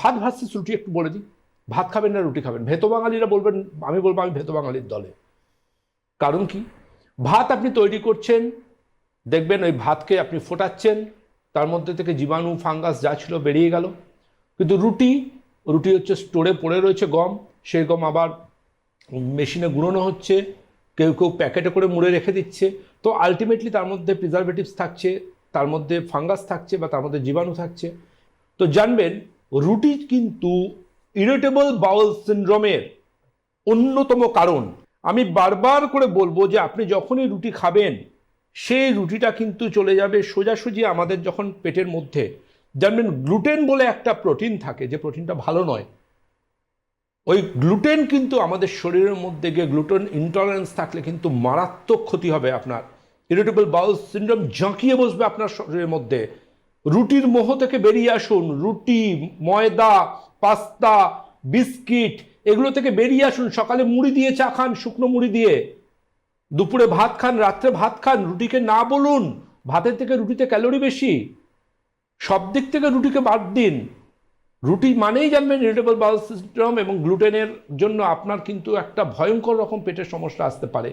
ভাত ভার্সেস রুটি একটু বলে দিই। ভাত খাবেন না রুটি খাবেন? ভেতো বাঙালিরা বলবেন, আমি বলবো আমি ভেতো বাঙালির দলে। কারণ কি? ভাত আপনি তৈরি করছেন, দেখবেন ওই ভাতকে আপনি ফোটাচ্ছেন, তার মধ্যে থেকে জীবাণু ফাঙ্গাস যা ছিল বেরিয়ে গেল। কিন্তু রুটি, রুটি হচ্ছে স্টোরে পড়ে রয়েছে গম, সেই গম আবার মেশিনে গুঁড়োনো হচ্ছে, কেউ কেউ প্যাকেটে করে মুড়ে রেখে দিচ্ছে। তো আলটিমেটলি তার মধ্যে প্রিজারভেটিভস থাকছে, তার মধ্যে ফাঙ্গাস থাকছে বা তার মধ্যে জীবাণু থাকছে। তো জানবেন রুটি কিন্তু ইরিটেবল বাউল সিনড্রোমের অন্যতম কারণ। আমি বারবার করে বলবো যে আপনি যখনই রুটি খাবেন, সেই রুটিটা কিন্তু চলে যাবে সোজাসুজি আমাদের যখন পেটের মধ্যে, জানবেন গ্লুটেন বলে একটা প্রোটিন থাকে, যে প্রোটিনটা ভালো নয়। ওই গ্লুটেন কিন্তু আমাদের শরীরের মধ্যে গিয়ে গ্লুটেন ইনটলারেন্স থাকলে কিন্তু মারাত্মক ক্ষতি হবে আপনার। ইরিটেবল বাউল সিনড্রোম জাঁকিয়ে বসবে আপনার শরীরের মধ্যে। রুটির মোহ থেকে বেরিয়ে আসুন। রুটি, ময়দা, পাস্তা, বিস্কিট, এগুলো থেকে বেরিয়ে আসুন। সকালে মুড়ি দিয়ে চা খান, শুকনো মুড়ি দিয়ে। দুপুরে ভাত খান, রাত্রে ভাত খান। রুটিকে না বলুন, ভাতের থেকে রুটিতে ক্যালোরি বেশি। সব দিক থেকে রুটিকে বাদ দিন। রুটি মানেই জানবেন ইরিটেবল বাউল সিনড্রোম, এবং গ্লুটেনের জন্য আপনার কিন্তু একটা ভয়ঙ্কর রকম পেটের সমস্যা আসতে পারে।